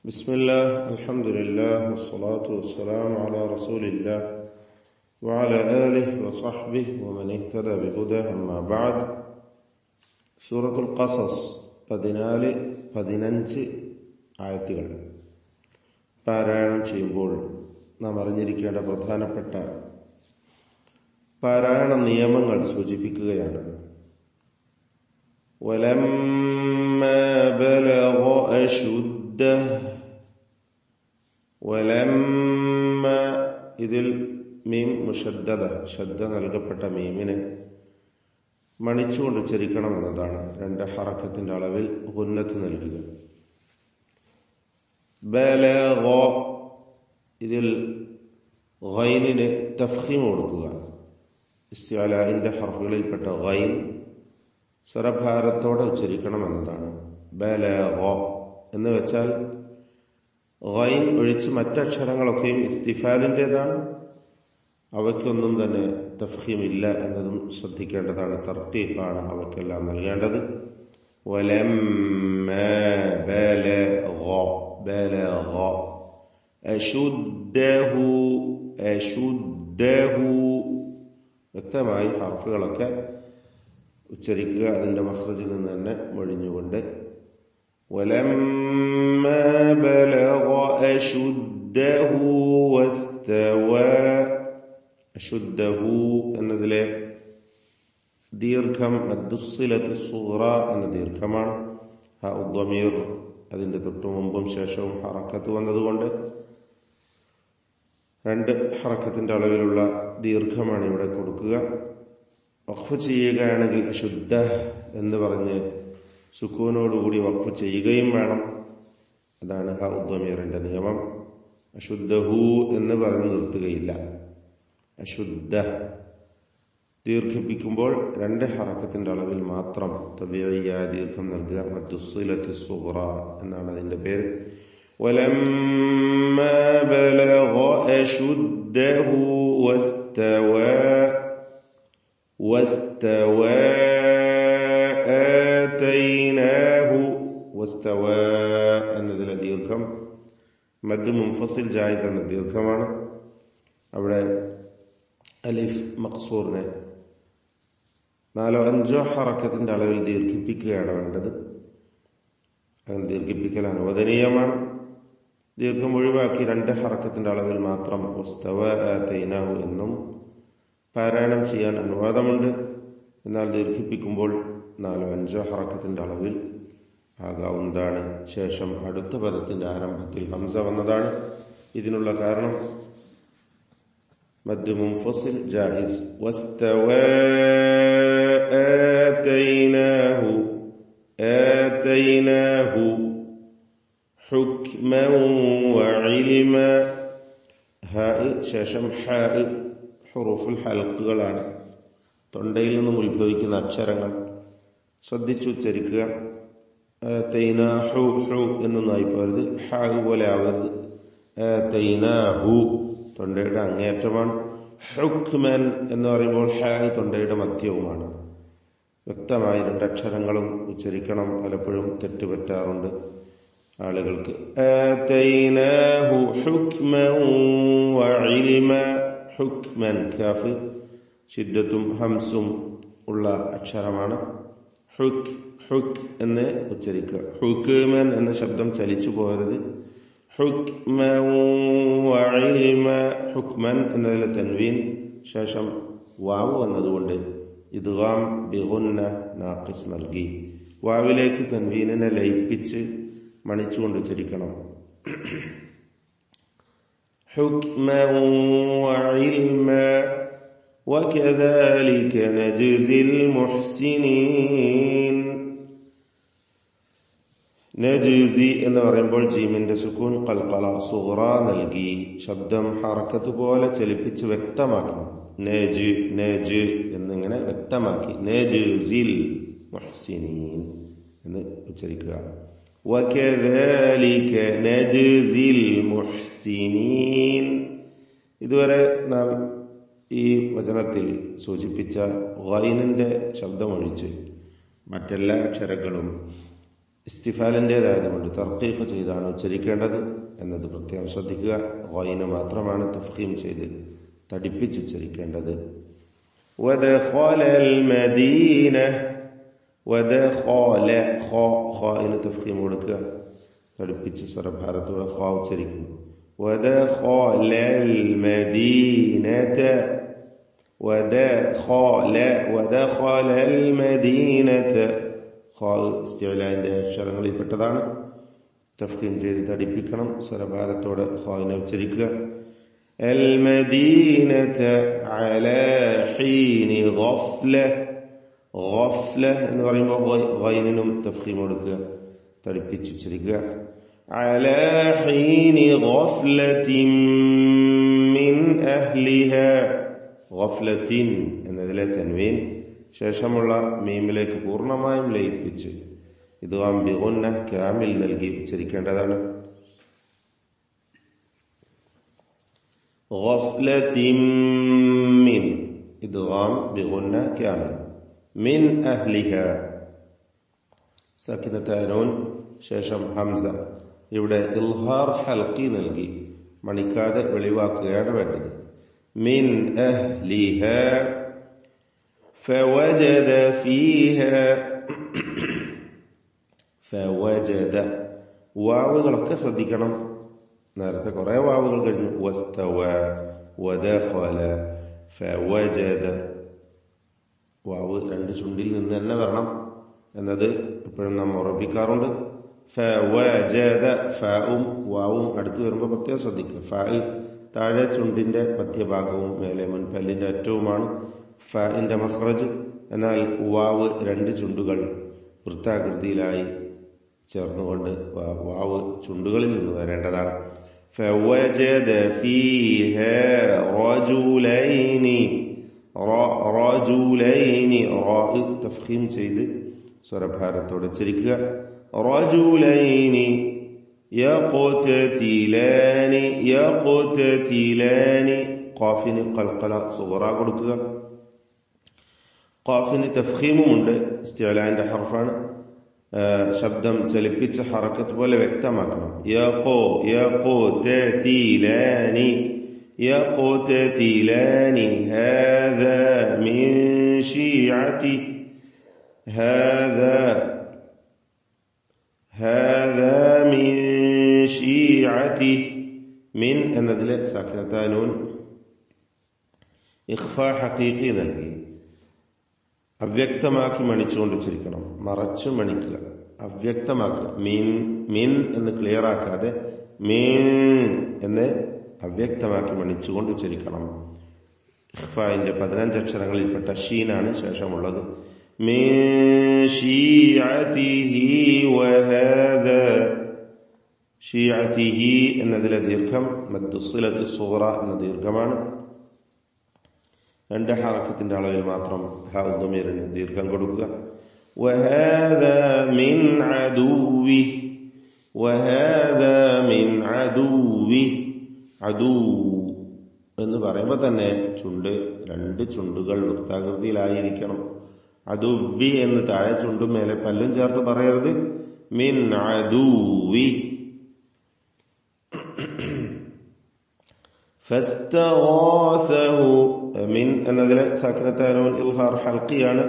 بسم الله الحمد لله والصلاة والسلام على رسول الله وعلى آله وصحبه ومن اهتدى بهداه أما بعد. സൂറത്തുൽ ഖസസ് 14-15 ആയത്തുകൾ പാരായണം ചെയ്യുമ്പോൾ നാം അറിഞ്ഞിരിക്കേണ്ട പ്രധാനപ്പെട്ട പാരായണ നിയമങ്ങൾ സൂചിപ്പിക്കുകയാണ്. വലമ്മാ ബലഗ അശുദ്ധഹ്, വലമ്മ ഇതിൽ മീം മുഷദ്ദദ, ശ്രദ്ധ നൽകപ്പെട്ട മീമിന് മണിച്ചുകൊണ്ട് ഉച്ചരിക്കണം എന്നതാണ്. 2 ഹറക്കത്തിന്റെ അളവിൽ ഗുന്നത്ത് നൽകുക. ബലഗ ഇതിൽ ഗൈനിന് തഫ്ഖീം കൊടുക്കുക. ഇസ്തിഅലാഇന്റെ ഹർഫുകളിൽപ്പെട്ട ഗൈൻ സ്വരഭാരത്തോടെ ഉച്ചരിക്കണം എന്നതാണ്. ബലഗ എന്ന് വെച്ചാൽ ഗൈൻ ഒഴിച്ച് മറ്റക്ഷരങ്ങളൊക്കെയും ഇസ്തിഫാലിൻ്റെതാണ്. അവയ്ക്കൊന്നും തന്നെ തഫ്ഖീം ഇല്ല എന്നതും ശ്രദ്ധിക്കേണ്ടതാണ്. തർത്തീബാണ് അവയ്ക്കെല്ലാം നൽകേണ്ടത്. വലമ്മ ബലഗ ബലഗ അശുദ്ധഹു അശുദ്ധഹു വ്യക്തമായി ഹർഫുകളൊക്കെ ഉച്ചരിക്കുക, അതിന്റെ മഖ്റജിൽ നിന്ന് തന്നെ മൊഴിഞ്ഞുകൊണ്ട്. വലമ്മ ബലഗ അശുദ്ധഹു വസ്തവ, അശുദ്ധഹു എന്നതിലെ ദീർഘം അദ്ദുസ്സിലത്തു സുഗ്റ എന്ന ദീർഘമാണ്. ഹ ഉദ്ദമീർ അതിന്റെ തൊട്ടു മുമ്പും ശേഷവും ഹറക്കത്ത് വന്നതുകൊണ്ട് 2 ഹറക്കത്തിന്റെ അളവിലുള്ള ദീർഘമാണ് ഇവിടെ കൊടുക്കുക. വഖഫ് ചെയ്യുകയാണെങ്കിൽ അശുദ്ധ എന്ന് പറഞ്ഞ് സുക്കൂനോടുകൂടി വഖഫ് ചെയ്യുകയും വേണം. അതാണ് ഹ ഉദ്ദമീറിന്റെ നിയമം. അശുദ്ധഹു എന്ന് പറഞ്ഞ് നിർത്തുകയില്ല. അശുദ്ധ ദീർഘിപ്പിക്കുമ്പോൾ 2 ഹറക്കത്തിന്റെ അളവിൽ മാത്രം തബീഇയായ ദീർഘം നൽകുക. മദ്ദുസ്സിലത്തു സുഗ്റ എന്നാണ് അതിന്റെ പേര്. വലമ്മാ ബലഗ അശുദ്ധഹു വസ്തവ വസ്തവ ആതൈനാഹു, വസ്തവ എന്നതിലെ ദീർഘം മദ് മുൻഫസിൽ ജായിസ് എന്ന ദീർഘമാണ്. അവിടെ അലിഫ് മഖ്സൂറിനെ 4-5 ഹറക്കത്തിന്റെ അളവിൽ ദീർഘിപ്പിക്കുകയാണ് വേണ്ടത്. അങ്ങനെ ദീർഘിപ്പിക്കൽ അനുവദനീയമാണ്. ദീർഘം ഒഴിവാക്കി 2 ഹറക്കത്തിന്റെ അളവിൽ മാത്രം വസ്തവ ആതൈനാഹു എന്നും പാരായണം ചെയ്യാൻ അനുവാദമുണ്ട്. എന്നാൽ ദീർഘിപ്പിക്കുമ്പോൾ 4-5 ഹറക്കത്തിന്റെ അളവിൽ ആകാവുന്നതാണ്. ശേഷം അടുത്ത പദത്തിന്റെ ആരംഭത്തിൽ ഹംസ വന്നതാണ്. ഇതിനുള്ള കാരണം മദ് മുൻഫസിൽ ജായിസ്. വസ്തവ ആതൈനാഹു ആതൈനാഹു ഹുക്മൻ വഇൽമ, ഹ ശേഷം ഹ ഹുറൂഫുൽ ഹൽഖുകളാണ്, തൊണ്ടയിൽ നിന്നും ഉത്ഭവിക്കുന്ന അക്ഷരങ്ങൾ. ശ്രദ്ധിച്ചുച്ചരിക്കുക. ആതൈനാഹു ഹു എന്നൊന്നും ആയിപ്പോരുത്, ഹ പോലെ ആവരുത്. ആതൈനാഹു തൊണ്ടയുടെ അങ്ങേയറ്റമാണ്. ഹുക്മൻ എന്ന് പറയുമ്പോൾ ഹ തൊണ്ടയുടെ മധ്യവുമാണ്. വ്യക്തമായി 2 അക്ഷരങ്ങളും ഉച്ചരിക്കണം. പലപ്പോഴും തെറ്റുപറ്റാറുണ്ട് ആളുകൾക്ക്. ആതൈനാഹു ഹുക്മൻ വഇൽമ, ഹുക്മൻ കാഫ് ശിദ്ദത്തും ഹംസും ഉള്ള അക്ഷരമാണ്. ഹുക് ഹുക് എന്ന് ഉച്ചരിക്കുക. ഹുക്മൻ എന്ന ശബ്ദം ചലിച്ചു പോകരുത്. ഹുക്മൻ വഇൽമ, ഹുക്മൻ എന്നതിലെ തൻവീൻ ശേഷം വാവ് വന്നതുകൊണ്ട് ഇദ്ഗാം ബിഗുന്ന നാഖിസ് നൽകി. വാവിലേക്ക് തൻവീനിനെ ലയിപ്പിച്ച് മണിച്ചുകൊണ്ട് ഉച്ചരിക്കണം. ഹുക്മൻ വഇൽമ വകദാലിക നജ്സിൽ മുഹ്സിനീൻ. നജ്സി എന്ന് പറയുമ്പോൾ ജീമിന്റെ സുക്കൂൻ ഖൽഖല സുഗ്റ നൽകി ശബ്ദം ഹറക്കത്ത് പോലെ ചലിപ്പിച്ച് വ്യക്തമാക്കണം. നജ് നജ് എന്നിങ്ങനെ വ്യക്തമാക്കി നജ്സിൽ മുഹ്സിനീൻ എന്ന് ഉച്ചരിക്കുക. വകദാലിക നജ്സിൽ മുഹ്സിനീൻ. ഇതുവരെ നാം ഈ വചനത്തിൽ സൂചിപ്പിച്ച ഗൈനിന്റെ ശബ്ദമൊഴിച്ച് മറ്റെല്ലാ അക്ഷരങ്ങളും ഇസ്തിഫാലിൻ്റെതായതുകൊണ്ട് തർക്കീഖ് ചെയ്താണ് ഉച്ചരിക്കേണ്ടത് എന്നത് പ്രത്യേകം ശ്രദ്ധിക്കുക. ഗൈന് മാത്രമാണ് തഫ്ഖീം ചെയ്ത് തടിപ്പിച്ച് ഉച്ചരിക്കേണ്ടത്. വദഖലൽ മദീന, വദഖല ഖാഇന് തഫ്ഖീം കൊടുക്കുക, തടിപ്പിച്ച് സ്വരഭാരത്തോടെ ഖാ ഉച്ചരിക്കുന്നു. വദഖലൽ മദീനത, വദഖലൽ മദീനത, ഖാ ഇസ്തിഅലാന്റെ അക്ഷരങ്ങളിൽപ്പെട്ടതാണ്. തഫ്ഖീം ചെയ്ത് തടിപ്പിക്കണം, സ്വരഭാരത്തോടെ ഖാഇനെ ഉച്ചരിക്കുക. അൽ മദീനത അലാ ഹീനി ഗഫ്ല, ഗഫ്ല എന്ന് പറയുമ്പോൾ ഗൈനിനും തഫ്ഖീം കൊടുക്കുക, തടിപ്പിച്ച് ഉച്ചരിക്കുക. അലാ ഹീനി ഗഫ്ലത്തിൻ മിൻ അഹ്ലിഹാ, ഗഫ്ലത്തിൻ എന്നതിലെ തൻവീൻ ശേഷമുള്ള മീമിലേക്ക് പൂർണ്ണമായും ലയിപ്പിച്ച് ഇദ്ഗാം ബിഗുന്ന കാമിൽ നൽകി ഉച്ചരിക്കേണ്ടതാണ്. ഗഫ്ലത്തിൻ മിൻ, ഇദ്ഗാം ബിഗുന്ന കാമിൽ. മിൻ അഹ്ലിഹാ, സാകിനത്തായ നൂൻ ശേഷം ഹംസ. ഇവിടെ ഇൽഹാർ ഹൽക്കി നൽകി മണിക്കാതെ വെളിവാക്കുകയാണ് വേണ്ടത്. മിൻ അഹ്ലിഹാ ഫവജദ ഫീഹാ, ഫവജദ. വാവുകളൊക്കെ ശ്രദ്ധിക്കണം, നേരത്തെ കുറെ വാവുകൾ കഴിഞ്ഞു. വസ്തവ, വദഖല, ഫവജദ. വാവ് രണ്ട് ചുണ്ടിൽ നിന്ന് തന്നെ വരണം എന്നത് എപ്പോഴും നാം ഉറപ്പിക്കാറുണ്ട്. ഫവജദ, ഫഉം വാവും അടുത്ത് വരുമ്പോൾ പ്രത്യേകം ശ്രദ്ധിക്കുക. ഫ താഴെ ചുണ്ടിന്റെ മധ്യഭാഗവും മേലെ മുൻപല്ലിന്റെ അറ്റവുമാണ് ഫഇന്റെ മഖ്റജ്. എന്നാൽ വാവ് രണ്ട് ചുണ്ടുകൾ വൃത്താകൃതിയിലായി ചേർന്നുകൊണ്ട് വാവ് ചുണ്ടുകളിൽ നിന്ന് വരേണ്ടതാണ്. ഫവജദ ഫീഹാ റജുലൈനി, റജുലൈനി, റാ തഫ്ഖീം ചെയ്ത് സ്വരഭാരത്തോടെ ഉച്ചരിക്കുക. റജുലൈനി യഖ്തതിലാനി, യഖ്തതിലാനി. ഖാഫിന് ഖൽഖല സുഗ്റ കൊടുക്കുക. ഖാഫിന് തഫ്ഖീമുമുണ്ട്, ഇസ്തിഅലാന്റെ ഹർഫാണ്. ശബ്ദം ചലിപ്പിച്ച ഹറക്കത്ത് പോലെ വ്യക്തമാക്കണം. യഖ്തതിലാനി, യഖ്തതിലാനി. ഹാദാ മിൻ ശീഅതി, ഹാദാ മിൻ ശീഅതി. മിൻ എന്നതിലെ സാകിനത്തായ നൂൻ ഇഖ്ഫാ ഹഖീഖി നൽകി അവ്യക്തമാക്കി മണിച്ചുകൊണ്ട് ഉച്ചരിക്കണം. മറച്ചു മണിക്കുക, അവ്യക്തമാക്കുക. മിൻ, മിൻ എന്ന് ക്ലിയർ ആക്കാതെ മീൻ എന്ന് അവ്യക്തമാക്കി മണിച്ചുകൊണ്ട് ഉച്ചരിക്കണം. ഇഖ്ഫാന്റെ 15 അക്ഷരങ്ങളിൽപ്പെട്ട ഷീനാണ് ശേഷമുള്ളത്. മിൻ ശീഅതിഹി വഹാദാ, ഷീഅതിഹി എന്നതിലെ ദീർഘം മദ്ദുസ്സിലത്ത് സുഗ്റ എന്ന ദീർഘമാണ്. രണ്ട് ഹറക്കത്തിന്റെ അളവിൽ മാത്രം ഹാ ദമീറിന് ദീർഘം കൊടുക്കുക. വഹാദാ മിൻ അദുവി, വഹാദാ മിൻ അദുവി. അദൂ എന്ന് പറയുമ്പോൾ തന്നെ ചുണ്ട് രണ്ട് ചുണ്ടുകൾ വൃത്താകൃതിയിലായിരിക്കണം. അദുവി എന്ന് താഴെ ചുണ്ടും മേലെ പല്ലും ചേർത്ത് പറയരുത്. മിൻ അദുവി. ഫസ്തഗാസഹു, മിൻ എന്നതിലെ സാകിനത്തായ നൂൻ ഇൽഹാർ ഹൽഖിയാണ്,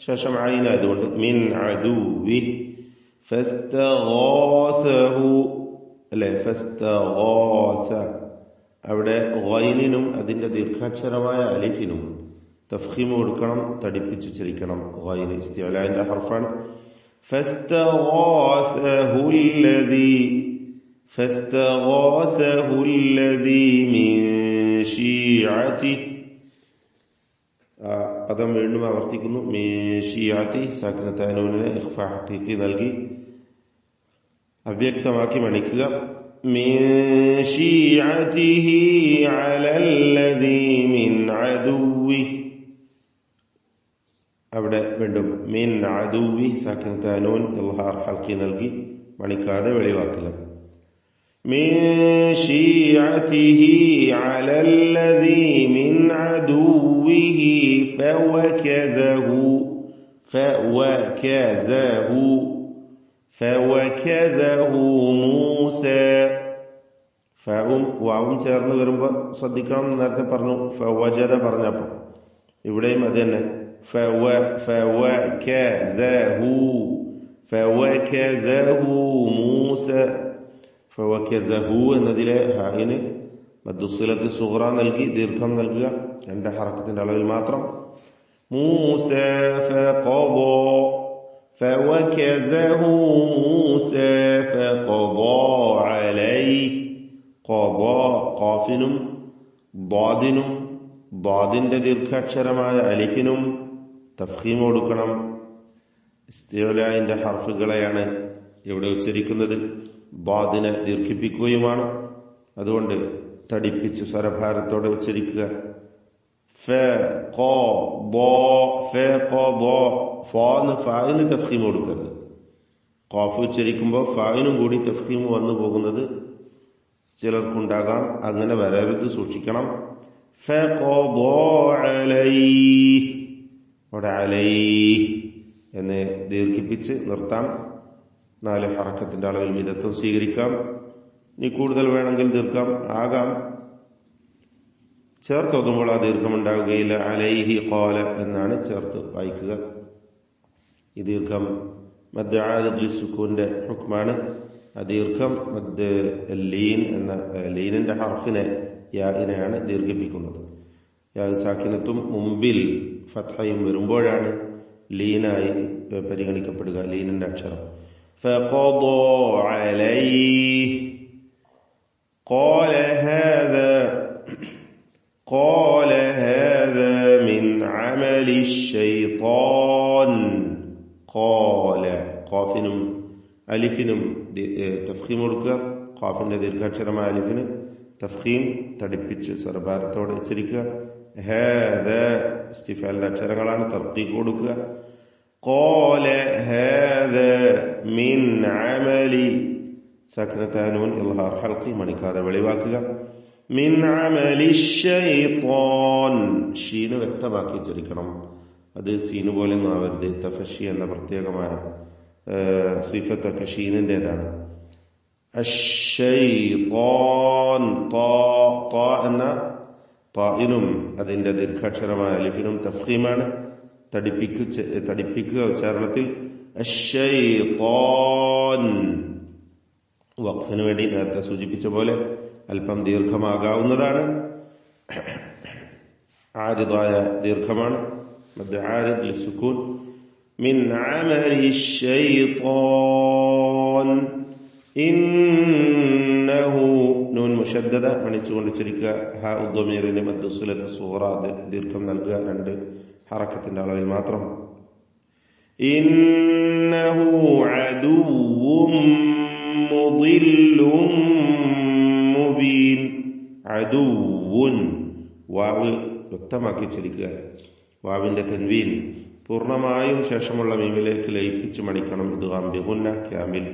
ശേഷം ഐൻ ആയതുകൊണ്ട് മിൻ അദുവി. ഫസ്തഗാസഹു അല്ലെ, ഫസ്തഗാസ. അവിടെ ഗൈനിനും അതിന്റെ ദീർഘാക്ഷരമായ അലിഫിനും തഫ്ഖീം കൊടുക്കണം, തടിപ്പിച്ചുച്ചരിക്കണം. ഗൈൻ ഇസ്തിഅലാന്റെ ഹർഫാണ്. ഫസ്തഗാസഹു അല്ലദീ, فاستغاثه الذي من شيعته. പദം വീണ്ടും ആവർത്തിക്കുന്നു. മിൻ ശിയഅതി, സാകിനത്തായ നൂനിനെ ഇഖ്ഫാ ഹഖീഖി നൽകി അവ്യക്തമാക്കി മണിക്കുക. മിൻ ശിയഅതിഹി അലല്ലദീ മിൻ അദുവി. അവിടെ വീണ്ടും മിൻ അദുവി, സാകിനത്തായ നൂൻ ഇൽഹാർ ഹൽഖി നൽകി മണിക്കാതെ വെളിവാക്കുക. من شيعته على الذي من عدوه فوكزه، فوكزه، ഫവകസഹു മൂസ. ഫവും വാവും ചേർന്ന് വരുമ്പോൾ ശ്രദ്ധിക്കണം. നേരത്തെ പറഞ്ഞു ഫവജദ പറഞ്ഞപ്പോൾ ഇവിടെയും അത് തന്നെ. ഫവകസഹു മൂസ. ഫവകസഹു എന്നതിലെ ഹായിന് മദ്ദുസിലത്ത് സുഗ്റ നൽകി ദീർഘം നൽകുക, 2 ഹറക്കത്തിന്റെ അളവിൽ മാത്രം. മൂസ ഫഖദാ. ഫവകസഹു മൂസ ഫഖദാ അലൈഹി. ഖദാ ഖാഫിനും ضادിനും ضادിന്റെ ദീർഘാക്ഷരമായ അലിഫിനും തഫ്ഖീം കൊടുക്കണം. ഇസ്തിഅലാഇന്റെ ഹർഫുകളെയാണ് ഇവിടെ ഉച്ചരിക്കുന്നത്. ضادിനെ ദീർഘിപ്പിക്കുകയുമാണ്. അതുകൊണ്ട് തടിപ്പിച്ച് സ്വരഭാരത്തോടെ ഉച്ചരിക്കുക. ഫായിന് തഫ്ഖീം കൊടുക്കരുത്. ഖാഫ് ഉച്ചരിക്കുമ്പോൾ ഫായിനും കൂടി തഫ്ഖീം വന്നു പോകുന്നത് ചിലർക്കുണ്ടാകാം. അങ്ങനെ വരരുത്, സൂക്ഷിക്കണം. അവിടെ അലൈഹി എന്ന് ദീർഘിപ്പിച്ച് നിർത്താം. 4 ഹറക്കത്തിന്റെ അളവിൽ മിതത്വം സ്വീകരിക്കാം. ഇനി കൂടുതൽ വേണമെങ്കിൽ ദീർഘം ആകാം. ചേർത്തൊതുമ്പോൾ ആ ദീർഘം ഉണ്ടാവുകയില്ല. അലൈഹി ഖാല എന്നാണ് ചേർത്ത് വായിക്കുക. ഈ ദീർഘം മദ് ആരിദ് ലിസ്സുക്കൂന്റെ ഹുക്മാണ്. ആ ദീർഘം മദ് ലീൻ എന്ന ലീനിന്റെ ഹർഫിനെ യാഇനെയാണ് ദീർഘിപ്പിക്കുന്നത്. യാ സാക്കിനത്തും മുമ്പിൽ ഫത്ഹയും വരുമ്പോഴാണ് ലീനായി പരിഗണിക്കപ്പെടുക, ലീനിന്റെ അക്ഷരം. ഫഖദാ അലൈഹി ഖാല ഹാദാ മിൻ അമലി ശൈത്താൻ. ഖാല ഖാഫിനും അലിഫിനും തഫ്ഖീം കൊടുക്കുക. ഖാഫിന്റെ ദീർഘാക്ഷരമായ അലിഫിന് തഫ്ഖീം തടിപ്പിച്ച് സ്വരഭാരത്തോടെ ഉച്ചരിക്കുക. ഹാദാ ഇസ്തിഫാലിന്റെ അക്ഷരങ്ങളാണ്, തർഖീഖ് കൊടുക്കുക. ഖാല ഹാദാ മിൻ അമലി സക്നതാനൂൻ ഇൽഹാർ ഹൽഖി മണിക്കാതെ വെളിവാക്കുക. മിൻ അമലി ശൈത്താൻ. ഷീന് വ്യക്തമാക്കി ഉച്ചരിക്കണം. അത് സീന് പോലെ ഒന്നും ആവരുത്. തഫഷി എന്ന പ്രത്യേകമായ സിഫത്തൊക്കെ ഷീനിൻ്റെതാണ്. അശ്ശൈത്താൻ എന്ന താഇനും അതിന്റെ ദീർഘാക്ഷരമായ അലിഫിനും തഫ്ഖീമാണ്. തടിപ്പിക്കുക ഉച്ചാരണത്തിൽ. അശ്ശൈത്താൻ. വഖഫിന് വേണ്ടി നേരത്തെ സൂചിപ്പിച്ച പോലെ അല്പം ദീർഘമാകാവുന്നതാണ്. ആരിദായ ദീർഘമാണ്. മദ് ആരിദ് ലിസ്സുക്കൂൻ. മിൻ അമലി ശൈത്താൻ. ഇന്നഹു നൂൻ മുശദ്ദദ മണിച്ചുകൊണ്ട് ഉച്ചരിക്കുക. ഹാ ഉദ്ദമീറിന് മദ്ദുസിലത്ത് സൂറ ദീർഘം നൽകുക, 2 ഹറക്കത്തിന്റെ അളവിൽ മാത്രം. ഇന്നഹു അദുവ്വും മുദില്ലും മുബീൻ. അദുവ്വുൻ വാവ് വ്യക്തമാക്കി ഉച്ചരിക്കുക. വാവിന്റെ തൻവീൻ പൂർണ്ണമായും ശേഷമുള്ള മീമിലേക്ക് ലയിപ്പിച്ച് മണിക്കണം. ഇദ്ഗാം ബിഗുന്ന കാമിൽ.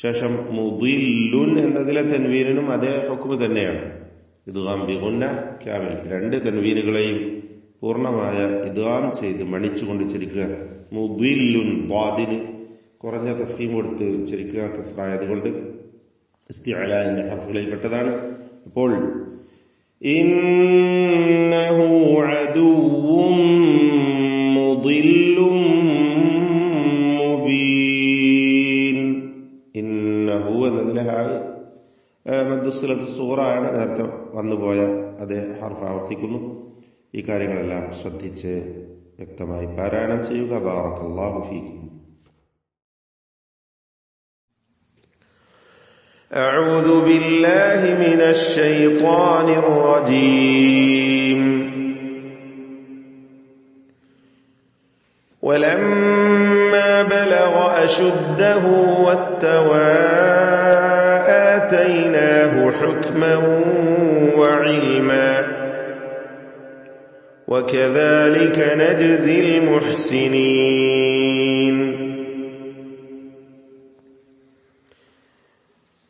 ശേഷം മുദില്ലുൻ എന്നതിലെ തൻവീനും അതേ ഹുക്മ് തന്നെയാണ്. ഇദ്ഗാം ബിഗുന്ന കാമിൽ. 2 തൻവീനുകളെയും പൂർണ്ണമായ ഇദ്ഗാം ചെയ്ത് മണിച്ചുകൊണ്ട് ഉച്ചരിക്കുക. മുദില്ലുൻ ضادിന് കുറഞ്ഞ തഫ്ഖീം കൊടുത്ത് ഉച്ചരിക്കുക. കസ്റായതുകൊണ്ട് ഇസ്തിഅലാഇന്റെ ഹർഫുകളിൽപ്പെട്ടതാണ്. അപ്പോൾ ഇന്നഹു അദുവ്വും മുദില്ലും മുബീൻ. ഇന്നഹു എന്നതിലെ മദ്ദുസിലത്ത് സൂറ ആണ്. നേരത്തെ വന്നുപോയ അതേ ഹർഫ് ആവർത്തിക്കുന്നു. ഈ കാര്യങ്ങളെല്ലാം ശ്രദ്ധിച്ച് വ്യക്തമായി പാരായണം ചെയ്യുക. ബാറക്കല്ലാഹു ഫീക്കും. أعوذ بالله من الشيطان الرجيم. ولما بلغ أشده واستوى آتيناه حكما وعلما وكذلك نجزي المحسنين.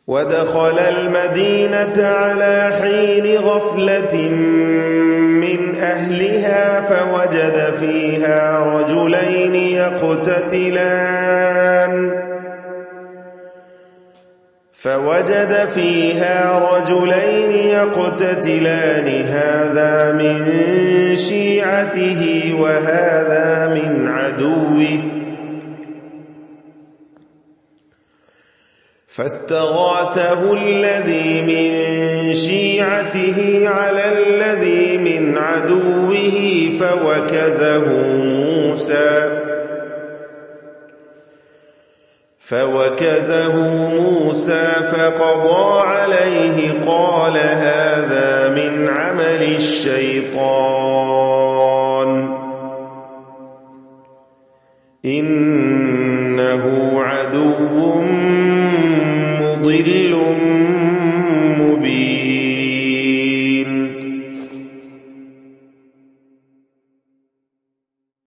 ودخل المدينة على حين غفلة من أهلها فوجد فيها رجلين يقتتلان فوجد فيها رجلين يقتتلان هذا من شيعته وهذا من عدوه فاستغاثه الذي من شيعته على الذي من عدوه فوكزه موسى فقضى عليه قال هذا من عمل الشيطان إنه عدو مضل